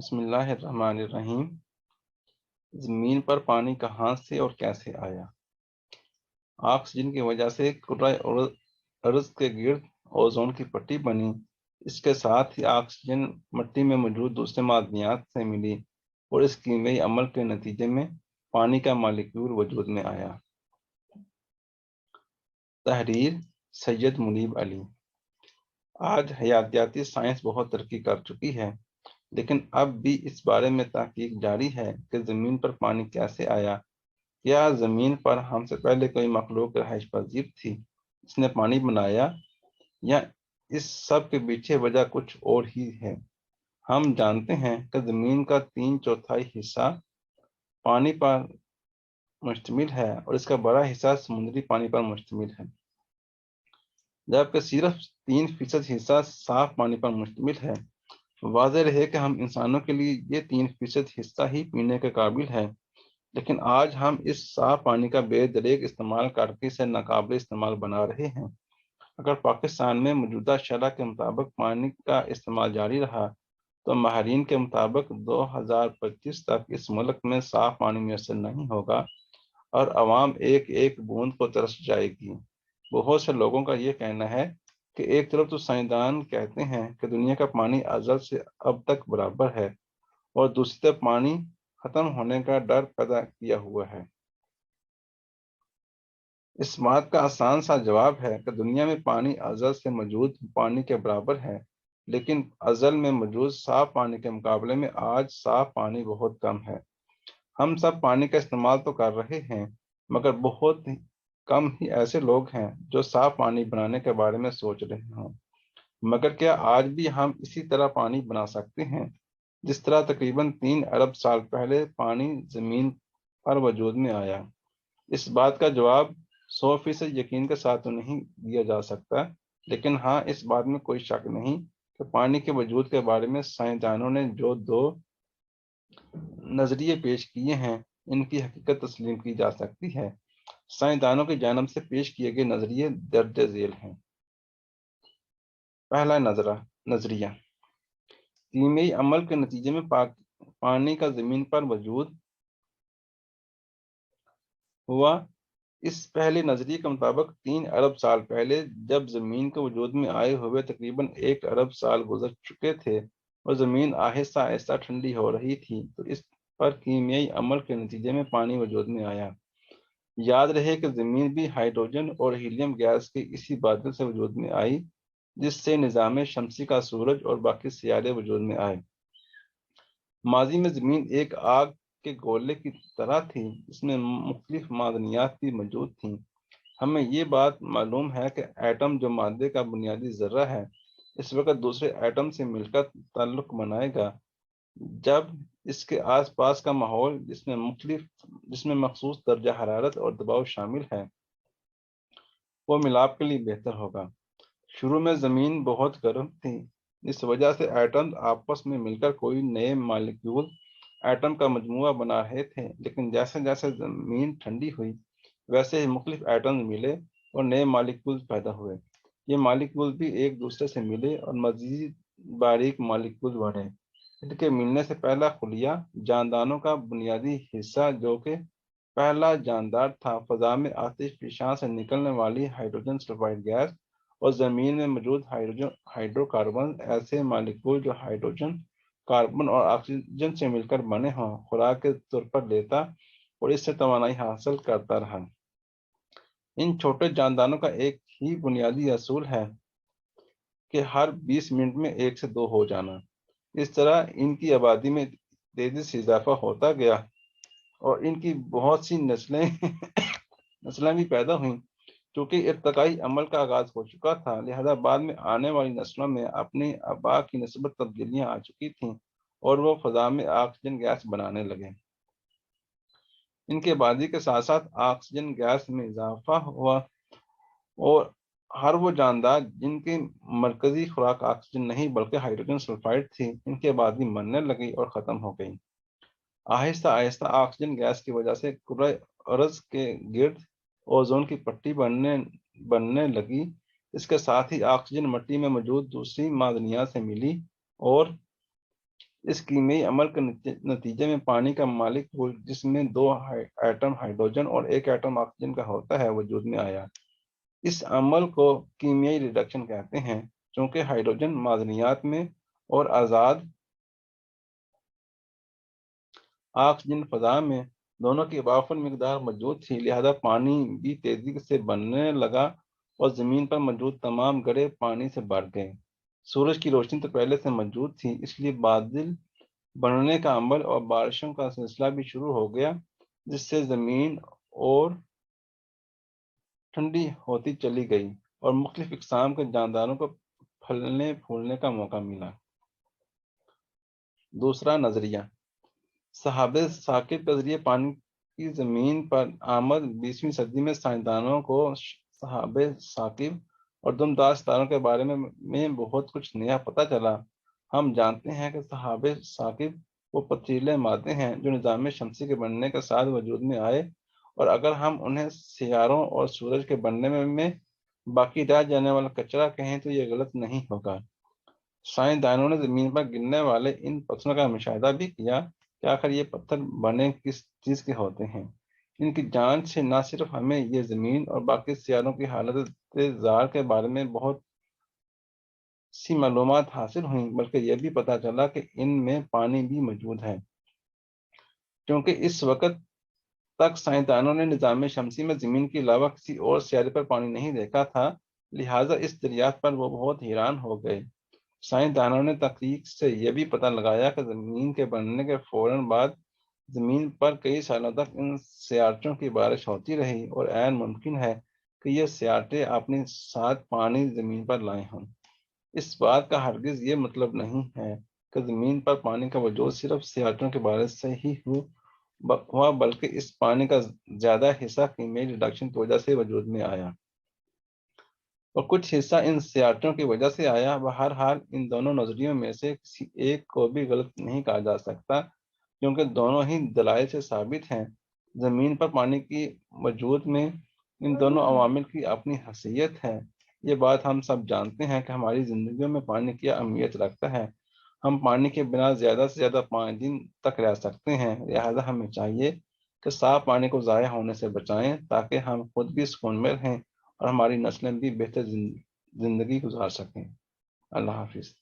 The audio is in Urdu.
بسم اللہ الرحمن الرحیم۔ زمین پر پانی کہاں سے اور کیسے آیا؟ آکسیجن کی وجہ سے کرۂ ارض کے گرد اوزون کی پٹی بنی۔ اس کے ساتھ ہی آکسیجن مٹی میں موجود دوسرے معدنیات سے ملی اور اس کیمیائی عمل کے نتیجے میں پانی کا مالیکیول وجود میں آیا۔ تحریر سید منیب علی۔ آج حیاتیاتی سائنس بہت ترقی کر چکی ہے، لیکن اب بھی اس بارے میں تحقیق جاری ہے کہ زمین پر پانی کیسے آیا۔ کیا زمین پر ہم سے پہلے کوئی مخلوق رہائش پذیر تھی، اس نے پانی بنایا، یا اس سب کے پیچھے وجہ کچھ اور ہی ہے؟ ہم جانتے ہیں کہ زمین کا 3/4 حصہ پانی پر مشتمل ہے اور اس کا بڑا حصہ سمندری پانی پر مشتمل ہے، جبکہ صرف 3% حصہ صاف پانی پر مشتمل ہے۔ واضح رہے کہ ہم انسانوں کے لیے یہ 3% حصہ ہی پینے کے قابل ہے، لیکن آج ہم اس صاف پانی کا بے دریغ استعمال کر کے اسے ناقابل استعمال بنا رہے ہیں۔ اگر پاکستان میں موجودہ شرح کے مطابق پانی کا استعمال جاری رہا تو ماہرین کے مطابق 2025 تک اس ملک میں صاف پانی میسر نہیں ہوگا اور عوام ایک ایک بوند کو ترس جائے گی۔ بہت سے لوگوں کا یہ کہنا ہے کہ ایک طرف تو سائنسدان کہتے ہیں کہ دنیا کا پانی ازل سے اب تک برابر ہے، اور دوسری طرف پانی ختم ہونے کا ڈر پیدا کیا ہوا ہے۔ اس بات کا آسان سا جواب ہے کہ دنیا میں پانی ازل سے موجود پانی کے برابر ہے، لیکن ازل میں موجود صاف پانی کے مقابلے میں آج صاف پانی بہت کم ہے۔ ہم سب پانی کا استعمال تو کر رہے ہیں، مگر بہت کم ہی ایسے لوگ ہیں جو صاف پانی بنانے کے بارے میں سوچ رہے ہوں۔ مگر کیا آج بھی ہم اسی طرح پانی بنا سکتے ہیں جس طرح تقریباً 3 ارب سال پہلے پانی زمین پر وجود میں آیا؟ اس بات کا جواب 100% یقین کے ساتھ تو نہیں دیا جا سکتا، لیکن ہاں اس بات میں کوئی شک نہیں کہ پانی کے وجود کے بارے میں سائنسدانوں نے جو 2 نظریے پیش کیے ہیں ان کی حقیقت تسلیم کی جا سکتی ہے۔ سائنسدانوں کی جانب سے پیش کیے گئے نظریے درج ذیل ہیں۔ پہلا نظریہ، کیمیائی عمل کے نتیجے میں پانی کا زمین پر وجود ہوا۔ اس پہلے نظریے کے مطابق 3 ارب سال پہلے جب زمین کے وجود میں آئے ہوئے تقریباً 1 ارب سال گزر چکے تھے اور زمین آہستہ آہستہ ٹھنڈی ہو رہی تھی تو اس پر کیمیائی عمل کے نتیجے میں پانی وجود میں آیا۔ یاد رہے کہ زمین بھی ہائیڈروجن اور ہیلیم گیس کے اسی بادل سے وجود میں آئی جس سے نظام شمسی کا سورج اور باقی سیارے وجود میں آئے۔ ماضی میں زمین ایک آگ کے گولے کی طرح تھی جس میں مختلف معدنیات بھی موجود تھیں۔ ہمیں یہ بات معلوم ہے کہ ایٹم جو مادے کا بنیادی ذرہ ہے اس وقت دوسرے ایٹم سے مل کر تعلق بنائے گا جب اس کے آس پاس کا ماحول جس میں مخصوص درجہ حرارت اور دباؤ شامل ہے وہ ملاپ کے لیے بہتر ہوگا۔ شروع میں زمین بہت گرم تھی، اس وجہ سے ایٹم آپس میں مل کر کوئی نئے مالیکیول ایٹم کا مجموعہ بنا رہے تھے، لیکن جیسے جیسے زمین ٹھنڈی ہوئی ویسے ہی مختلف ایٹم ملے اور نئے مالیکیول پیدا ہوئے۔ یہ مالیکیول بھی ایک دوسرے سے ملے اور مزید باریک مالیکیول بنے۔ ان کے ملنے سے پہلا خلیہ جانداروں کا بنیادی حصہ جو کہ پہلا جاندار تھا، فضا میں آتش فشاں سے نکلنے والی ہائیڈروجن سلفائڈ گیس اور زمین میں موجود ہائیڈرو کاربن، ایسے مالیکول جو ہائیڈروجن کاربن اور آکسیجن سے مل کر بنے ہوں، خوراک کے طور پر لیتا اور اس سے توانائی حاصل کرتا رہا۔ ان چھوٹے جانداروں کا ایک ہی بنیادی اصول ہے کہ ہر 20 منٹ میں 1 سے 2 ہو جانا۔ اس طرح ان کی آبادی میں تیزی سے اضافہ ہوتا گیا اور ان کی بہت سی نسلیں بھی پیدا ہوئیں۔ چونکہ ارتقائی عمل کا آغاز ہو چکا تھا، لہذا بعد میں آنے والی نسلوں میں اپنی آبا کی نسبت تبدیلیاں آ چکی تھیں اور وہ فضا میں آکسیجن گیس بنانے لگے۔ ان کے آبادی کے ساتھ ساتھ آکسیجن گیس میں اضافہ ہوا اور ہر وہ جاندار جن کی مرکزی خوراک آکسیجن نہیں بلکہ ہائیڈروجن سلفائڈ تھی، ان کی آبادی مرنے لگی اور ختم ہو گئی۔ آہستہ آہستہ آکسیجن گیس کی وجہ سے کرۂ ارض کے گرد اوزون کی پٹی بننے لگی۔ اس کے ساتھ ہی آکسیجن مٹی میں موجود دوسری معدنیات سے ملی اور اس کیمیائی عمل کے نتیجے میں پانی کا مالیکول جس میں 2 ایٹم ہائیڈروجن اور 1 ایٹم آکسیجن کا ہوتا ہے وجود میں آیا۔ اس عمل کو کیمیائی ریڈکشن کہتے ہیں، چونکہ ہائیڈروجن معدنیات میں اور آزاد آکسیجن فضا میں دونوں کی بافر مقدار موجود تھی، لہذا پانی بھی تیزی سے بننے لگا اور زمین پر موجود تمام گڑھے پانی سے بھر گئے۔ سورج کی روشنی تو پہلے سے موجود تھی، اس لیے بادل بننے کا عمل اور بارشوں کا سلسلہ بھی شروع ہو گیا، جس سے زمین اور ٹھنڈی ہوتی چلی گئی اور مختلف اقسام کے جانداروں کو پھلنے پھولنے کا موقع ملا۔ دوسرا نظریہ، سحاب ثاقب کے ذریعے پانی کی زمین پر آمد۔ 20ویں صدی میں سائنسدانوں کو سحاب ثاقب اور دمدار ستاروں کے بارے میں بہت کچھ نیا پتہ چلا۔ ہم جانتے ہیں کہ سحاب ثاقب وہ پتھریلے مادے ہیں جو نظام شمسی کے بننے کے ساتھ وجود میں آئے، اور اگر ہم انہیں سیاروں اور سورج کے بننے میں باقی رہ جانے والا کچرا کہیں تو یہ غلط نہیں ہوگا۔ سائنسدانوں نے زمین پر گرنے والے ان پتھروں کا مشاہدہ بھی کیا کہ آخر یہ پتھر بنے کس چیز کے ہوتے ہیں۔ ان کی جانچ سے نہ صرف ہمیں یہ زمین اور باقی سیاروں کی حالت زار کے بارے میں بہت سی معلومات حاصل ہوئیں، بلکہ یہ بھی پتہ چلا کہ ان میں پانی بھی موجود ہے۔ کیونکہ اس وقت تک سائنسدانوں نے نظام شمسی میں زمین کے علاوہ کسی اور سیارے پر پانی نہیں دیکھا تھا، لہٰذا اس دریافت پر وہ بہت حیران ہو گئے۔ سائنسدانوں نے تحقیق سے یہ بھی پتہ لگایا کہ زمین کے بننے کے فوراً بعد زمین پر کئی سالوں تک ان سیارچوں کی بارش ہوتی رہی، اور عین ممکن ہے کہ یہ سیارچیں اپنے ساتھ پانی زمین پر لائے ہوں۔ اس بات کا ہرگز یہ مطلب نہیں ہے کہ زمین پر پانی کا وجود صرف سیارچوں کی بارش سے ہی ہوا، بلکہ اس پانی کا زیادہ حصہ کیمیائی ریڈکشن کی وجہ سے وجود میں آیا، اور کچھ حصہ ان سیارچوں کی وجہ سے آیا۔ بہرحال ان دونوں نظریوں میں سے کسی ایک کو بھی غلط نہیں کہا جا سکتا، کیونکہ دونوں ہی دلائل سے ثابت ہیں۔ زمین پر پانی کی وجود میں ان دونوں عوامل کی اپنی حیثیت ہے۔ یہ بات ہم سب جانتے ہیں کہ ہماری زندگیوں میں پانی کیا اہمیت رکھتا ہے۔ ہم پانی کے بنا زیادہ سے زیادہ 5 دن تک رہ سکتے ہیں، لہذا ہمیں چاہیے کہ صاف پانی کو ضائع ہونے سے بچائیں تاکہ ہم خود بھی سکون میں رہیں اور ہماری نسلیں بھی بہتر زندگی گزار سکیں۔ اللہ حافظ۔